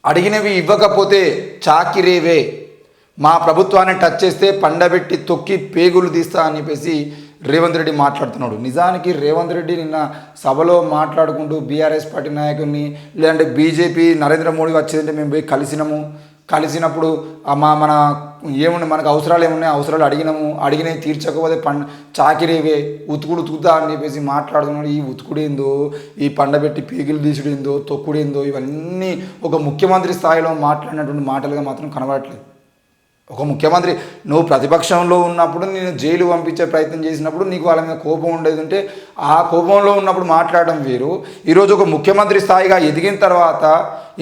అడిగినవి ఇవ్వకపోతే చాకిరేవే, మా ప్రభుత్వాన్ని టచ్ చేస్తే పండబెట్టి తొక్కి పేగులు తీస్తా అని చెప్పేసి రేవంత్ రెడ్డి మాట్లాడుతున్నాడు. నిజానికి రేవంత్ రెడ్డి నిన్న సభలో మాట్లాడుకుంటూ బీఆర్ఎస్ పార్టీ నాయకుడిని లేదంటే బీజేపీ నరేంద్ర మోడీ వచ్చేదంటే మేము పోయి కలిసినప్పుడు మన ఏమున్నాయి, మనకు అవసరాలు ఏమున్నాయి, అవసరాలు అడిగినవి తీర్చకపోతే చాకిరేవే, ఉతుకుతా అని చెప్పేసి మాట్లాడుతున్నాడు. ఈ ఉతుకుడేందో, ఈ పండబెట్టి పేగులు తీసుడేందో, తొక్కుడేందో, ఇవన్నీ ఒక ముఖ్యమంత్రి స్థాయిలో మాట్లాడినటువంటి మాటలుగా మాత్రం కనబడట్లేదు. ఒక ముఖ్యమంత్రి నువ్వు ప్రతిపక్షంలో ఉన్నప్పుడు నేను జైలు పంపించే ప్రయత్నం చేసినప్పుడు నీకు వాళ్ళ మీద కోపం ఉండేది ఉంటే ఆ కోపంలో ఉన్నప్పుడు మాట్లాడడం వేరు. ఈరోజు ఒక ముఖ్యమంత్రి స్థాయిగా ఎదిగిన తర్వాత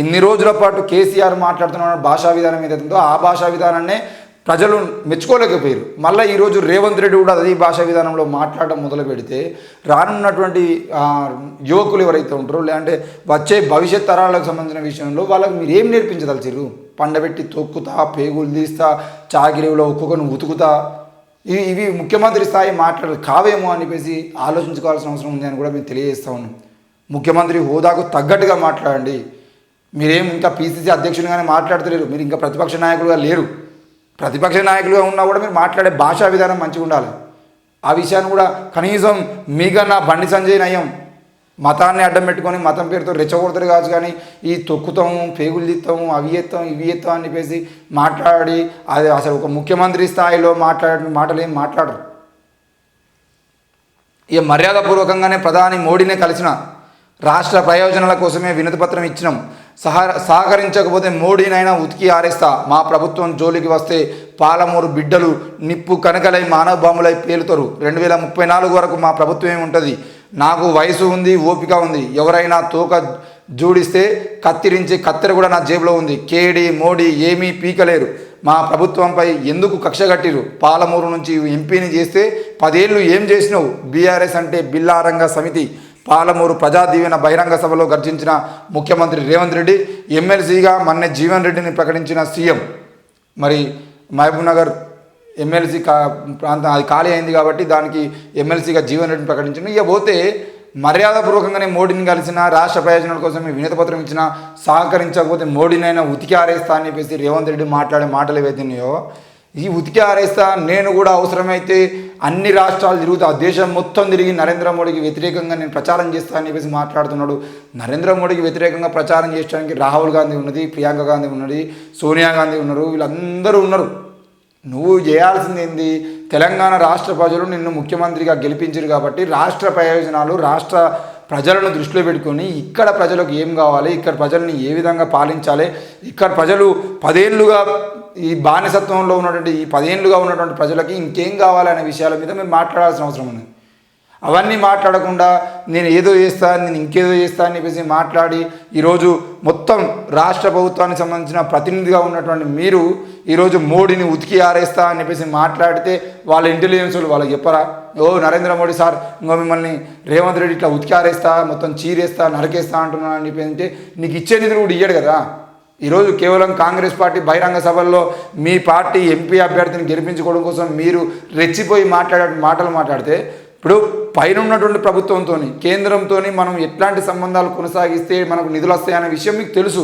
ఇన్ని రోజుల పాటు కేసీఆర్ మాట్లాడుతున్న భాషా విధానం ఏదైతుందో ఆ భాషా విధానాన్నే ప్రజలు మెచ్చుకోలేకపోయారు. మళ్ళీ ఈరోజు రేవంత్ రెడ్డి కూడా అదే భాషా విధానంలో మాట్లాడడం మొదలు పెడితే రానున్నటువంటి యువకులు ఎవరైతే ఉంటారో లేదంటే వచ్చే భవిష్యత్ తరాలకు సంబంధించిన విషయంలో వాళ్ళకి మీరు ఏం నేర్పించదలిచారు? పండబెట్టి తొక్కుతా, పేగులు తీస్తా, చాకిరేవులో ఒక్కొక్కరిని ఉతుకుతా, ఇవి ముఖ్యమంత్రి స్థాయి మాట్లాడాలి కావేమో అని చెప్పేసి ఆలోచించుకోవాల్సిన అవసరం ఉంది అని కూడా మేము తెలియజేస్తా ఉన్నాం. ముఖ్యమంత్రి హోదాకు తగ్గట్టుగా మాట్లాడండి. మీరేం ఇంకా పీసీసీ అధ్యక్షునిగానే మాట్లాడతలేరు, మీరు ఇంకా ప్రతిపక్ష నాయకులుగా లేరు. ప్రతిపక్ష నాయకులుగా ఉన్నా కూడా మీరు మాట్లాడే భాషా విధానం మంచిగా ఉండాలి. ఆ విషయాన్ని కూడా కనీసం మీకన్నా బండి సంజయ్ నయం, మతాన్ని అడ్డం పెట్టుకొని మతం పేరుతో రెచ్చగొడతారు కావచ్చు, కానీ ఈ తొక్కుతాము, పేగులు తీస్తాము, అవి ఎత్తాం ఇవి ఎత్తాం అని చెప్పేసి మాట్లాడి అది అసలు ఒక ముఖ్యమంత్రి స్థాయిలో మాట్లాడే మాటలు ఏం మాట్లాడరు. ఇక మర్యాదపూర్వకంగానే ప్రధాని మోడీనే కలిసిన, రాష్ట్ర ప్రయోజనాల కోసమే వినతిపత్రం ఇచ్చినాం, సహకరించకపోతే మోడీనైనా ఉతికి ఆరేస్తా, మా ప్రభుత్వం జోలికి వస్తే పాలమూరు బిడ్డలు నిప్పు కనకలై మానవ బాంబులై పేలుతారు, 2034 వరకు మా ప్రభుత్వం ఉంటుంది, నాకు వయసు ఉంది, ఓపిక ఉంది, ఎవరైనా తోక జోడిస్తే కత్తిరించే కత్తెర కూడా నా జేబులో ఉంది, కేడి మోడీ ఏమీ పీకలేరు, మా ప్రభుత్వంపై ఎందుకు కక్ష కట్టిరు, పాలమూరు నుంచి ఎంపీని చేస్తే 10 ఏళ్ళు ఏం చేసినావు, బీఆర్ఎస్ అంటే బిల్లారంగ సమితి, పాలమూరు ప్రజా దీవెన బహిరంగ సభలో గర్జించిన ముఖ్యమంత్రి రేవంత్ రెడ్డి, ఎమ్మెల్సీగా మొన్నే జీవన్ రెడ్డిని ప్రకటించిన సీఎం. మరి మహబూబ్నగర్ ఎమ్మెల్సీ ప్రాంతం అది ఖాళీ అయింది కాబట్టి దానికి ఎమ్మెల్సీగా జీవన్ రెడ్డిని ప్రకటించిన. ఇక పోతే మర్యాదపూర్వకంగానే మోడీని కలిసిన, రాష్ట్ర ప్రయోజనాల కోసం వినతిపత్రం ఇచ్చిన, సహకరించకపోతే మోడీనైనా ఉతికి ఆరేస్తా అని చెప్పేసి రేవంత్ రెడ్డి మాట్లాడే మాటలు ఏవైతున్నాయో, ఈ ఉతికి ఆరేస్తా, నేను కూడా అవసరమైతే అన్ని రాష్ట్రాలు తిరుగుతా, దేశం మొత్తం తిరిగి నరేంద్ర మోడీకి వ్యతిరేకంగా నేను ప్రచారం చేస్తా అని చెప్పేసి మాట్లాడుతున్నాడు. నరేంద్ర మోడీకి వ్యతిరేకంగా ప్రచారం చేయడానికి రాహుల్ గాంధీ ఉన్నది, ప్రియాంక గాంధీ ఉన్నది, సోనియా గాంధీ ఉన్నారు, వీళ్ళందరూ ఉన్నారు. నువ్వు చేయాల్సింది ఏంది? తెలంగాణ రాష్ట్ర ప్రజలు నిన్ను ముఖ్యమంత్రిగా గెలిపించారు కాబట్టి రాష్ట్ర ప్రయోజనాలు, రాష్ట్ర ప్రజలను దృష్టిలో పెట్టుకొని ఇక్కడ ప్రజలకు ఏం కావాలి, ఇక్కడ ప్రజల్ని ఏ విధంగా పాలించాలి, ఇక్కడ ప్రజలు 10 ఏళ్ళుగా ఈ బానిసత్వంలో ఉన్నటువంటి ఈ 10 ఏళ్ళుగా ఉన్నటువంటి ప్రజలకి ఇంకేం కావాలి అనే విషయాల మీద మీరు మాట్లాడాల్సిన అవసరం ఉంది. అవన్నీ మాట్లాడకుండా నేను ఏదో చేస్తా, నేను ఇంకేదో చేస్తా అని చెప్పేసి మాట్లాడి ఈరోజు మొత్తం రాష్ట్ర ప్రభుత్వానికి సంబంధించిన ప్రతినిధిగా ఉన్నటువంటి మీరు ఈరోజు మోడీని ఉతికి ఆరేస్తా అని చెప్పేసి మాట్లాడితే వాళ్ళ ఇంటెలిజెన్సులు వాళ్ళకి చెప్పరా, ఓ నరేంద్ర మోడీ సార్ ఇంకో మిమ్మల్ని రేవంత్ రెడ్డి ఇట్లా ఉతికి ఆరేస్తా, మొత్తం చీరేస్తా, నరకేస్తా అంటున్నా అని చెప్పి అంటే నీకు ఇచ్చే నిధులు కూడా ఇయ్యాడు కదా. ఈరోజు కేవలం కాంగ్రెస్ పార్టీ బహిరంగ సభల్లో మీ పార్టీ ఎంపీ అభ్యర్థిని గెలిపించుకోవడం కోసం మీరు రెచ్చిపోయి మాటలు మాట్లాడితే ఇప్పుడు పైన ఉన్నటువంటి ప్రభుత్వంతో కేంద్రంతో మనం ఎట్లాంటి సంబంధాలు కొనసాగిస్తే మనకు నిధులు వస్తాయనే విషయం మీకు తెలుసు.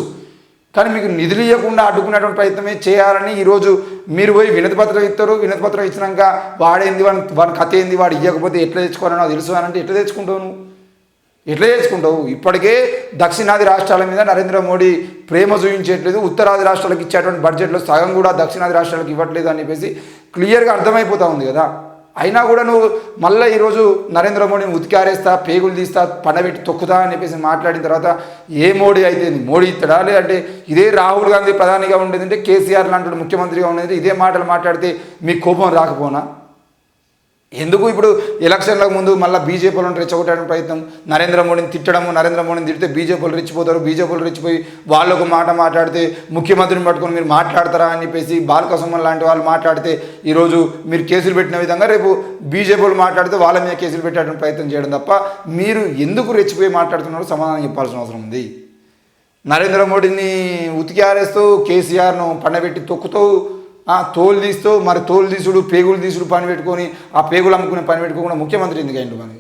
కానీ మీకు నిధులు ఇవ్వకుండా అడ్డుకునేటువంటి ప్రయత్నమే చేయాలని ఈరోజు మీరు పోయి వినతిపత్రం ఇస్తారు. వినతిపత్రం ఇచ్చినాక వాడేంది, వాడి కథ ఏంది, వాడు ఇవ్వకపోతే ఎట్లా తెచ్చుకోవాలనో తెలుసు అని అంటే ఎట్లా తెచ్చుకుంటావు నువ్వు? ఎట్లా తెచ్చుకుంటావు? ఇప్పటికే దక్షిణాది రాష్ట్రాల మీద నరేంద్ర మోడీ ప్రేమ చూపించట్లేదు, ఉత్తరాది రాష్ట్రాలకు ఇచ్చేటువంటి బడ్జెట్లో సగం కూడా దక్షిణాది రాష్ట్రాలకు ఇవ్వట్లేదు అని చెప్పేసి క్లియర్గా అర్థమైపోతూ ఉంది కదా. అయినా కూడా నువ్వు మళ్ళీ ఈరోజు నరేంద్ర మోడీని ఉతికారేస్తా, పేగులు తీస్తా, పండబెట్టి తొక్కుతా అని చెప్పేసి మాట్లాడిన తర్వాత ఏ మోడీ అయితే మోడీ ఇస్తాడా, లేదంటే ఇదే రాహుల్ గాంధీ ప్రధానిగా ఉండేదంటే కేసీఆర్ లాంటి ముఖ్యమంత్రిగా ఉండేది ఇదే మాటలు మాట్లాడితే మీకు కోపం రాకపోనా? ఎందుకు ఇప్పుడు ఎలక్షన్లకు ముందు మళ్ళీ బీజేపీలను రెచ్చగొట్టడానికి ప్రయత్నం, నరేంద్ర మోడీని తిట్టడము, నరేంద్ర మోడీని తిడితే బీజేపీలు రెచ్చిపోతారు, బీజేపీలు రెచ్చిపోయి వాళ్ళకు మాట మాట్లాడితే ముఖ్యమంత్రిని పట్టుకొని మీరు మాట్లాడతారా అని చెప్పేసి బాలకసుమన్ లాంటి వాళ్ళు మాట్లాడితే ఈరోజు మీరు కేసులు పెట్టిన విధంగా రేపు బీజేపీలు మాట్లాడితే వాళ్ళ మీద కేసులు పెట్టడానికి ప్రయత్నం చేయడం తప్ప మీరు ఎందుకు రెచ్చిపోయి మాట్లాడుతున్నారో సమాధానం చెప్పాల్సిన అవసరం ఉంది. నరేంద్ర మోడీని ఉతికి ఆరేస్తూ కేసీఆర్ను పండబెట్టి తొక్కుతూ తోలు తీస్తూ మరి తోలు తీసుడు పేగులు తీసుడు పని పెట్టుకొని ఆ పేగులు అమ్ముకునే పని పెట్టుకోకుండా ముఖ్యమంత్రి ఎందుకు అయిండు మరి?